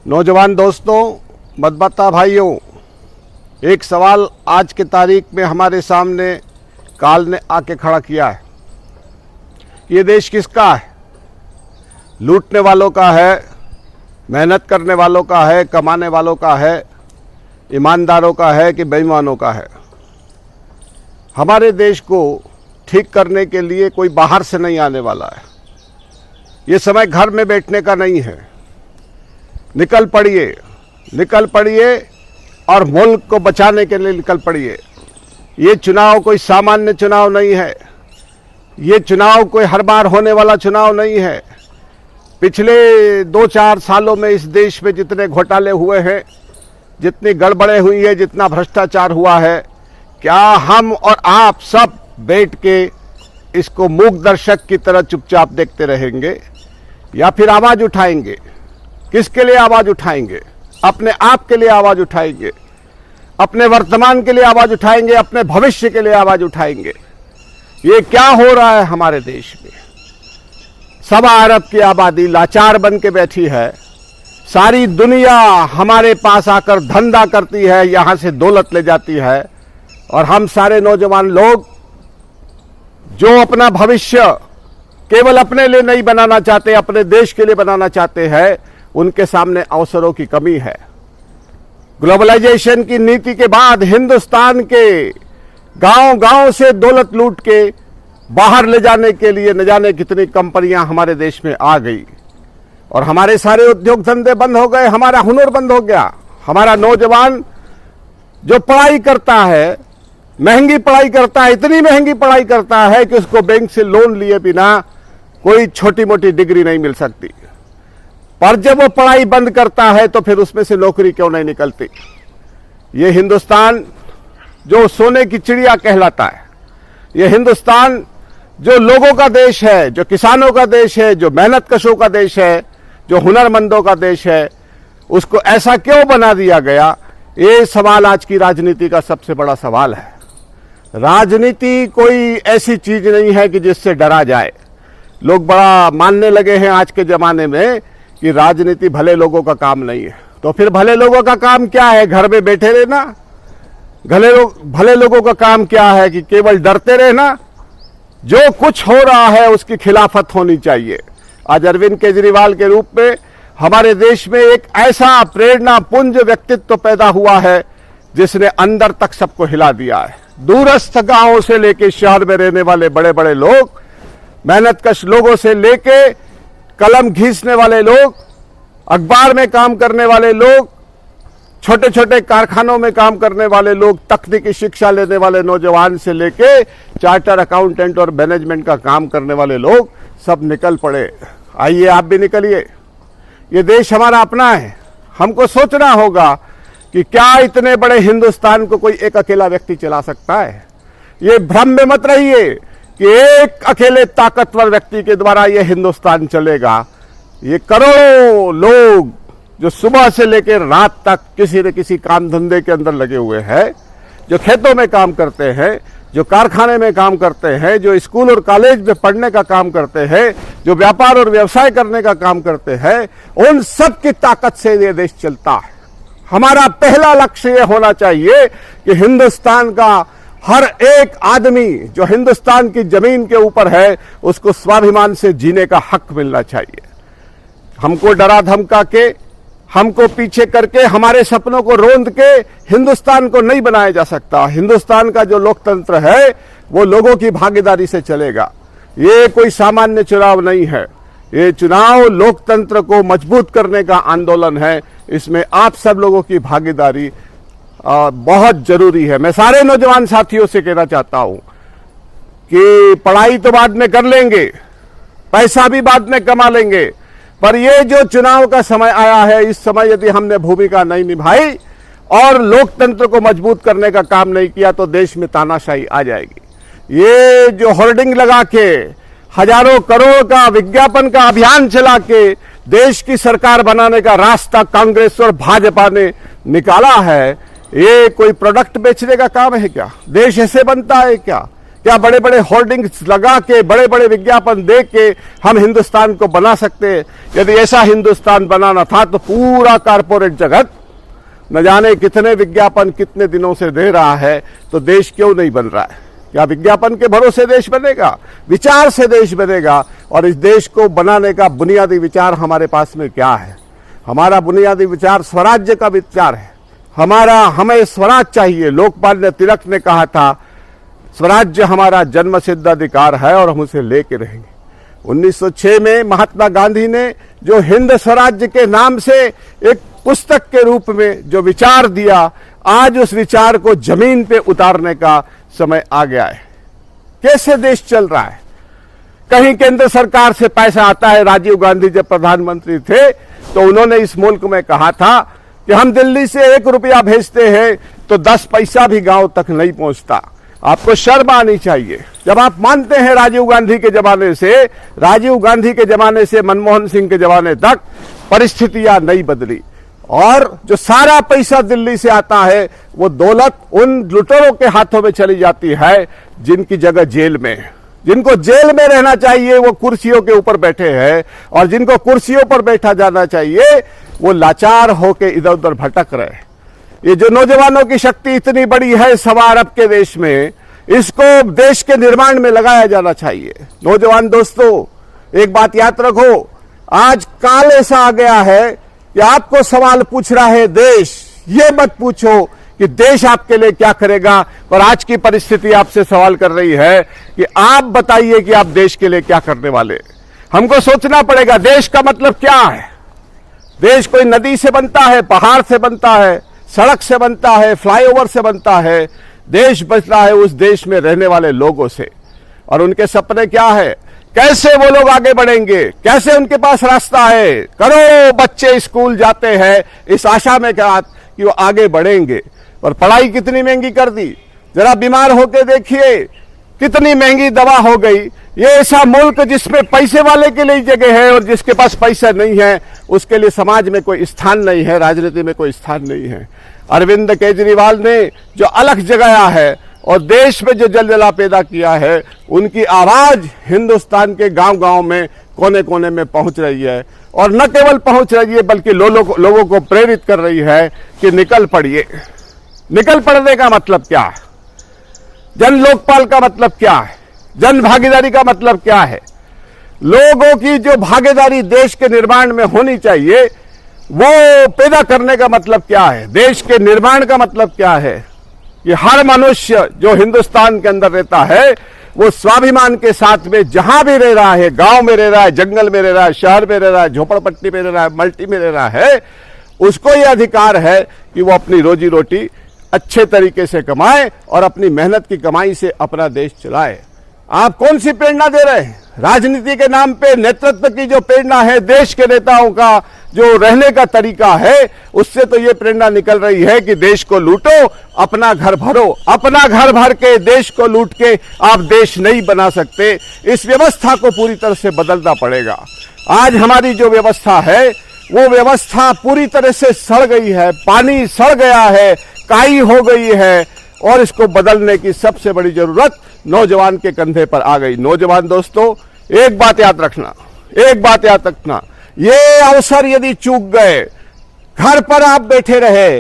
नौजवान दोस्तों, मतदाता भाइयों, एक सवाल आज की तारीख में हमारे सामने काल ने आके खड़ा किया है। ये देश किसका है? लूटने वालों का है, मेहनत करने वालों का है, कमाने वालों का है, ईमानदारों का है कि बेईमानों का है? हमारे देश को ठीक करने के लिए कोई बाहर से नहीं आने वाला है। ये समय घर में बैठने का नहीं है। निकल पड़िए और मुल्क को बचाने के लिए निकल पड़िए। ये चुनाव कोई सामान्य चुनाव नहीं है। ये चुनाव कोई हर बार होने वाला चुनाव नहीं है। पिछले 2-4 सालों में इस देश में जितने घोटाले हुए हैं, जितनी गड़बड़े हुई है, जितना भ्रष्टाचार हुआ है, क्या हम और आप सब बैठ के इसको मूक दर्शक की तरह चुपचाप देखते रहेंगे या फिर आवाज उठाएंगे? किसके लिए आवाज उठाएंगे? अपने आप के लिए आवाज उठाएंगे, अपने वर्तमान के लिए आवाज उठाएंगे, अपने भविष्य के लिए आवाज उठाएंगे। ये क्या हो रहा है हमारे देश में? सवा अरब की आबादी लाचार बन के बैठी है। सारी दुनिया हमारे पास आकर धंधा करती है, यहां से दौलत ले जाती है, और हम सारे नौजवान लोग जो अपना भविष्य केवल अपने लिए नहीं बनाना चाहते, अपने देश के लिए बनाना चाहते हैं, उनके सामने अवसरों की कमी है। ग्लोबलाइजेशन की नीति के बाद हिंदुस्तान के गांव-गांव से दौलत लूट के बाहर ले जाने के लिए न जाने कितनी कंपनियां हमारे देश में आ गई, और हमारे सारे उद्योग धंधे बंद हो गए, हमारा हुनर बंद हो गया। हमारा नौजवान जो पढ़ाई करता है, महंगी पढ़ाई करता है, इतनी महंगी पढ़ाई करता है कि उसको बैंक से लोन लिए बिना कोई छोटी मोटी डिग्री नहीं मिल सकती। पर जब वो पढ़ाई बंद करता है तो फिर उसमें से नौकरी क्यों नहीं निकलती? ये हिंदुस्तान जो सोने की चिड़िया कहलाता है, ये हिंदुस्तान जो लोगों का देश है, जो किसानों का देश है, जो मेहनत कशों का देश है, जो हुनरमंदों का देश है, उसको ऐसा क्यों बना दिया गया? ये सवाल आज की राजनीति का सबसे बड़ा सवाल है। राजनीति कोई ऐसी चीज नहीं है कि जिससे डरा जाए। लोग बड़ा मानने लगे हैं आज के जमाने में कि राजनीति भले लोगों का काम नहीं है। तो फिर भले लोगों का काम क्या है? घर में बैठे रहना? भले लोगों का काम क्या है? कि केवल डरते रहना? जो कुछ हो रहा है उसकी खिलाफत होनी चाहिए। आज अरविंद केजरीवाल के रूप में हमारे देश में एक ऐसा प्रेरणापुंज व्यक्तित्व पैदा हुआ है जिसने अंदर तक सबको हिला दिया है। दूरस्थ गांवों से लेके शहर में रहने वाले बड़े बड़े लोग, मेहनतकश लोगों से लेके कलम घीसने वाले लोग, अखबार में काम करने वाले लोग, छोटे छोटे कारखानों में काम करने वाले लोग, तकनीकी शिक्षा लेने वाले नौजवान से लेके चार्टर अकाउंटेंट और मैनेजमेंट का काम करने वाले लोग सब निकल पड़े। आइए आप भी निकलिए। ये देश हमारा अपना है। हमको सोचना होगा कि क्या इतने बड़े हिंदुस्तान को कोई एक अकेला व्यक्ति चला सकता है? ये भ्रम में मत रहिए कि एक अकेले ताकतवर व्यक्ति के द्वारा ये हिंदुस्तान चलेगा। ये करोड़ों लोग जो सुबह से लेकर रात तक किसी न किसी काम धंधे के अंदर लगे हुए हैं, जो खेतों में काम करते हैं, जो कारखाने में काम करते हैं, जो स्कूल और कॉलेज में पढ़ने का काम करते हैं, जो व्यापार और व्यवसाय करने का काम करते हैं, उन सब की ताकत से ये देश चलता है। हमारा पहला लक्ष्य ये होना चाहिए कि हिंदुस्तान का हर एक आदमी जो हिंदुस्तान की जमीन के ऊपर है, उसको स्वाभिमान से जीने का हक मिलना चाहिए। हमको डरा धमका के, हमको पीछे करके, हमारे सपनों को रोंद के हिंदुस्तान को नहीं बनाया जा सकता। हिंदुस्तान का जो लोकतंत्र है वो लोगों की भागीदारी से चलेगा। ये कोई सामान्य चुनाव नहीं है। ये चुनाव लोकतंत्र को मजबूत करने का आंदोलन है। इसमें आप सब लोगों की भागीदारी बहुत जरूरी है। मैं सारे नौजवान साथियों से कहना चाहता हूं कि पढ़ाई तो बाद में कर लेंगे, पैसा भी बाद में कमा लेंगे, पर ये जो चुनाव का समय आया है, इस समय यदि हमने भूमिका नहीं निभाई और लोकतंत्र को मजबूत करने का काम नहीं किया तो देश में तानाशाही आ जाएगी। ये जो होर्डिंग लगा के, हजारों करोड़ का विज्ञापन का अभियान चला के देश की सरकार बनाने का रास्ता कांग्रेस और भाजपा ने निकाला है, ये कोई प्रोडक्ट बेचने का काम है क्या? देश ऐसे बनता है क्या क्या बड़े बड़े होर्डिंग्स लगा के, बड़े बड़े विज्ञापन दे के हम हिंदुस्तान को बना सकते हैं? यदि ऐसा हिंदुस्तान बनाना था तो पूरा कारपोरेट जगत न जाने कितने विज्ञापन कितने दिनों से दे रहा है, तो देश क्यों नहीं बन रहा है? क्या विज्ञापन के भरोसे देश बनेगा? विचार से देश बनेगा। और इस देश को बनाने का बुनियादी विचार हमारे पास में क्या है? हमारा बुनियादी विचार स्वराज्य का विचार है। हमें स्वराज चाहिए। लोकमान्य तिलक ने कहा था, स्वराज्य हमारा जन्मसिद्ध अधिकार है और हम उसे लेके रहेंगे। 1906 में महात्मा गांधी ने जो हिंद स्वराज्य के नाम से एक पुस्तक के रूप में जो विचार दिया, आज उस विचार को जमीन पे उतारने का समय आ गया है। कैसे देश चल रहा है? कहीं केंद्र सरकार से पैसा आता है। राजीव गांधी जब प्रधानमंत्री थे तो उन्होंने इस मुल्क में कहा था कि हम दिल्ली से 1 रुपया भेजते हैं तो 10 पैसा भी गांव तक नहीं पहुंचता। आपको शर्म आनी चाहिए। जब आप मानते हैं राजीव गांधी के जमाने से मनमोहन सिंह के जमाने तक परिस्थितियां नहीं बदली, और जो सारा पैसा दिल्ली से आता है वो दौलत उन लुटेरों के हाथों में चली जाती है जिनकी जगह जेल में है। जिनको जेल में रहना चाहिए वो कुर्सियों के ऊपर बैठे हैं, और जिनको कुर्सियों पर बैठा जाना चाहिए वो लाचार होकर इधर उधर भटक रहे। ये जो नौजवानों की शक्ति इतनी बड़ी है सवा अरब के देश में, इसको देश के निर्माण में लगाया जाना चाहिए। नौजवान दोस्तों, एक बात याद रखो, आज काल ऐसा आ गया है कि आपको सवाल पूछ रहा है देश। ये मत पूछो कि देश आपके लिए क्या करेगा, और आज की परिस्थिति आपसे सवाल कर रही है कि आप बताइए कि आप देश के लिए क्या करने वाले। हमको सोचना पड़ेगा देश का मतलब क्या है। देश कोई नदी से बनता है, पहाड़ से बनता है, सड़क से बनता है, फ्लाईओवर से बनता है। देश बचता है उस देश में रहने वाले लोगों से, और उनके सपने क्या है, कैसे वो लोग आगे बढ़ेंगे, कैसे उनके पास रास्ता है। करोड़ों बच्चे स्कूल जाते हैं इस आशा में कि वो आगे बढ़ेंगे, और पढ़ाई कितनी महंगी कर दी। जरा बीमार होके देखिए कितनी महंगी दवा हो गई। ये ऐसा मुल्क जिसमें पैसे वाले के लिए जगह है और जिसके पास पैसा नहीं है उसके लिए समाज में कोई स्थान नहीं है, राजनीति में कोई स्थान नहीं है। अरविंद केजरीवाल ने जो अलग जगाया है और देश में जो जलजला पैदा किया है, उनकी आवाज हिंदुस्तान के गांव-गांव में, कोने कोने में पहुंच रही है। और न केवल पहुंच रही है बल्कि लोगों को प्रेरित कर रही है कि निकल पड़िए। निकल पड़ने का मतलब क्या है? जन लोकपाल का मतलब क्या है? जन भागीदारी का मतलब क्या है? लोगों की जो भागीदारी देश के निर्माण में होनी चाहिए वो पैदा करने का मतलब क्या है? देश के निर्माण का मतलब क्या है? कि हर मनुष्य जो हिंदुस्तान के अंदर रहता है वो स्वाभिमान के साथ में जहां भी रह रहा है, गांव में रह रहा है, जंगल में रह रहा है, शहर में रह रहा है, झोपड़पट्टी में रह रहा है, मल्टी में रह रहा है, उसको ये अधिकार है कि वो अपनी रोजी रोटी अच्छे तरीके से कमाए और अपनी मेहनत की कमाई से अपना देश चलाए। आप कौन सी प्रेरणा दे रहे हैं? राजनीति के नाम पे नेतृत्व की जो प्रेरणा है, देश के नेताओं का जो रहने का तरीका है, उससे तो ये प्रेरणा निकल रही है कि देश को लूटो, अपना घर भरो। अपना घर भर के देश को लूट के आप देश नहीं बना सकते। इस व्यवस्था को पूरी तरह से बदलना पड़ेगा। आज हमारी जो व्यवस्था है वो व्यवस्था पूरी तरह से सड़ गई है, पानी सड़ गया है, काई हो गई है, और इसको बदलने की सबसे बड़ी जरूरत नौजवान के कंधे पर आ गई। नौजवान दोस्तों, एक बात याद रखना, ये अवसर यदि चूक गए, घर पर आप बैठे रहे,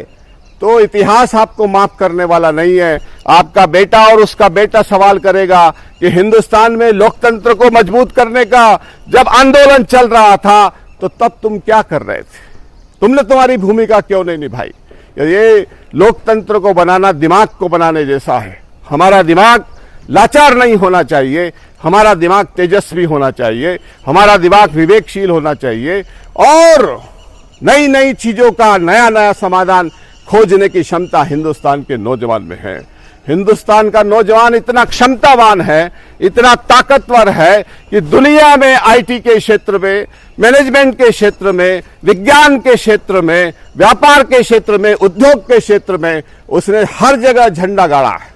तो इतिहास आपको माफ करने वाला नहीं है। आपका बेटा और उसका बेटा सवाल करेगा कि हिंदुस्तान में लोकतंत्र को मजबूत करने का जब आंदोलन चल रहा था तो तब तुम क्या कर रहे थे? तुमने तुम्हारी भूमिका क्यों नहीं निभाई? ये लोकतंत्र को बनाना दिमाग को बनाने जैसा है। हमारा दिमाग लाचार नहीं होना चाहिए, हमारा दिमाग तेजस्वी होना चाहिए, हमारा दिमाग विवेकशील होना चाहिए, और नई नई चीजों का नया नया समाधान खोजने की क्षमता हिंदुस्तान के नौजवान में है। हिंदुस्तान का नौजवान इतना क्षमतावान है, इतना ताकतवर है कि दुनिया में आईटी के क्षेत्र में, मैनेजमेंट के क्षेत्र में, विज्ञान के क्षेत्र में, व्यापार के क्षेत्र में, उद्योग के क्षेत्र में उसने हर जगह झंडा गाड़ा है।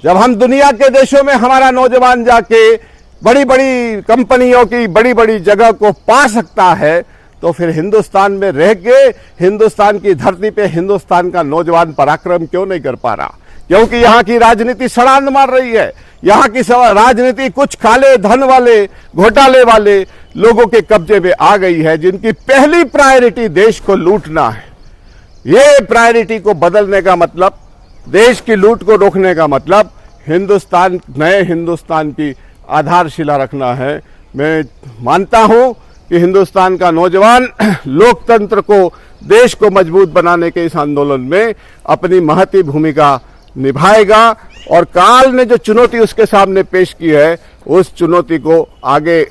जब हम दुनिया के देशों में हमारा नौजवान जाके बड़ी बड़ी कंपनियों की बड़ी बड़ी जगह को पा सकता है, तो फिर हिंदुस्तान में रह के हिंदुस्तान की धरती पे हिंदुस्तान का नौजवान पराक्रम क्यों नहीं कर पा रहा? क्योंकि यहाँ की राजनीति सड़ांध मार रही है। यहाँ की राजनीति कुछ काले धन वाले, घोटाले वाले लोगों के कब्जे में आ गई है, जिनकी पहली प्रायोरिटी देश को लूटना है। ये प्रायोरिटी को बदलने का मतलब, देश की लूट को रोकने का मतलब हिंदुस्तान, नए हिंदुस्तान की आधारशिला रखना है। मैं मानता हूं कि हिंदुस्तान का नौजवान लोकतंत्र को, देश को मजबूत बनाने के इस आंदोलन में अपनी महती भूमिका निभाएगा और काल ने जो चुनौती उसके सामने पेश की है, उस चुनौती को आगे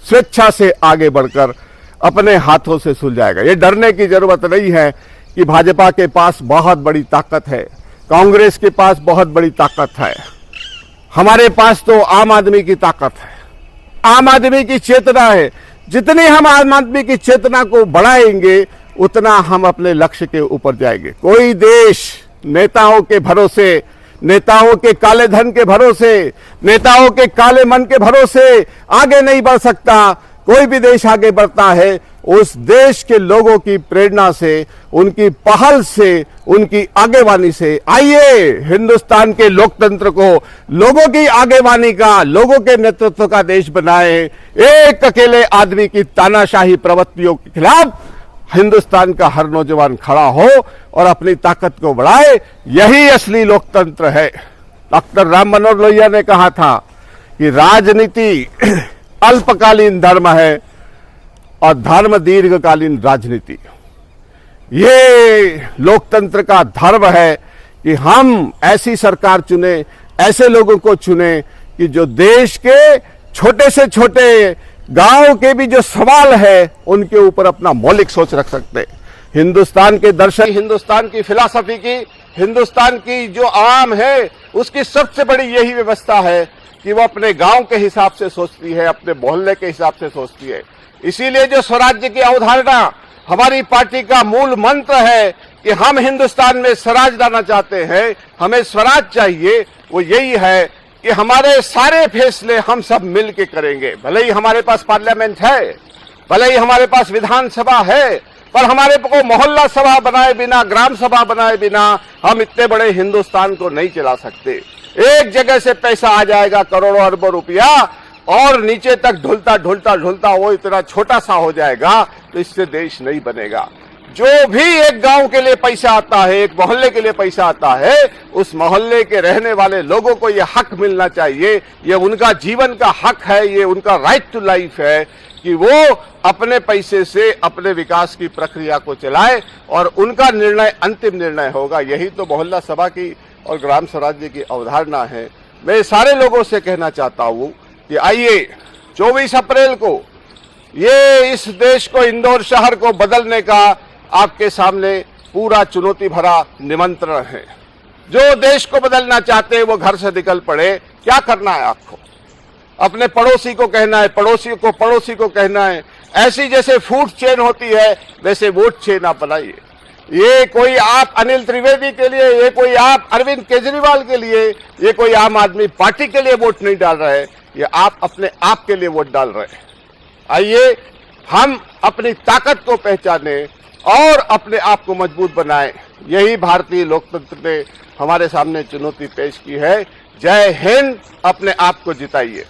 स्वेच्छा से आगे बढ़कर अपने हाथों से सुलझाएगा। ये डरने की जरूरत नहीं है कि भाजपा के पास बहुत बड़ी ताकत है, कांग्रेस के पास बहुत बड़ी ताकत है। हमारे पास तो आम आदमी की ताकत है, आम आदमी की चेतना है। जितनी हम आम आदमी की चेतना को बढ़ाएंगे, उतना हम अपने लक्ष्य के ऊपर जाएंगे। कोई देश नेताओं के भरोसे, नेताओं के काले धन के भरोसे, नेताओं के काले मन के भरोसे आगे नहीं बढ़ सकता। कोई भी देश आगे बढ़ता है उस देश के लोगों की प्रेरणा से, उनकी पहल से, उनकी आगेवानी से। आइए हिंदुस्तान के लोकतंत्र को लोगों की आगेवानी का, लोगों के नेतृत्व का देश बनाए। एक अकेले आदमी की तानाशाही प्रवृत्तियों के खिलाफ हिंदुस्तान का हर नौजवान खड़ा हो और अपनी ताकत को बढ़ाए। यही असली लोकतंत्र है। डॉक्टर राम मनोहर लोहिया ने कहा था कि राजनीति अल्पकालीन धर्म है और धर्म दीर्घकालीन राजनीति। ये लोकतंत्र का धर्म है कि हम ऐसी सरकार चुने, ऐसे लोगों को चुने कि जो देश के छोटे से छोटे गांव के भी जो सवाल है, उनके ऊपर अपना मौलिक सोच रख सकते। हिंदुस्तान के दर्शन, हिंदुस्तान की फिलॉसफी की, हिंदुस्तान की जो आवाम है, उसकी सबसे बड़ी यही व्यवस्था है कि वो अपने गांव के हिसाब से सोचती है, अपने मोहल्ले के हिसाब से सोचती है। इसीलिए जो स्वराज्य की अवधारणा हमारी पार्टी का मूल मंत्र है कि हम हिंदुस्तान में स्वराज लाना चाहते हैं, हमें स्वराज चाहिए, वो यही है कि हमारे सारे फैसले हम सब मिल के करेंगे। भले ही हमारे पास पार्लियामेंट है, भले ही हमारे पास विधानसभा है, पर हमारे को मोहल्ला सभा बनाए बिना, ग्राम सभा बनाए बिना हम इतने बड़े हिंदुस्तान को नहीं चला सकते। एक जगह से पैसा आ जाएगा करोड़ों अरबों रुपया और नीचे तक ढुलता ढुलता ढुलता वो इतना छोटा सा हो जाएगा, तो इससे देश नहीं बनेगा। जो भी एक गांव के लिए पैसा आता है, एक मोहल्ले के लिए पैसा आता है, उस मोहल्ले के रहने वाले लोगों को ये हक मिलना चाहिए। ये उनका जीवन का हक है, ये उनका राइट टू लाइफ है कि वो अपने पैसे से अपने विकास की प्रक्रिया को चलाए और उनका निर्णय अंतिम निर्णय होगा। यही तो मोहल्ला सभा की और ग्राम स्वराज्य की अवधारणा है। मैं सारे लोगों से कहना चाहता हूं कि आइए 24 अप्रैल को ये इस देश को, इंदौर शहर को बदलने का आपके सामने पूरा चुनौती भरा निमंत्रण है। जो देश को बदलना चाहते हैं वो घर से निकल पड़े। क्या करना है आपको? अपने पड़ोसी को कहना है, पड़ोसी को कहना है। ऐसी जैसे फूड चेन होती है, वैसे वोट चेन आप बनाइए। ये कोई आप अनिल त्रिवेदी के लिए, ये कोई आप अरविंद केजरीवाल के लिए, ये कोई आम आदमी पार्टी के लिए वोट नहीं डाल रहे, ये आप अपने आप के लिए वोट डाल रहे हैं। आइए हम अपनी ताकत को पहचाने और अपने आप को मजबूत बनाएं। यही भारतीय लोकतंत्र ने हमारे सामने चुनौती पेश की है। जय हिंद, अपने आप को जिताइए।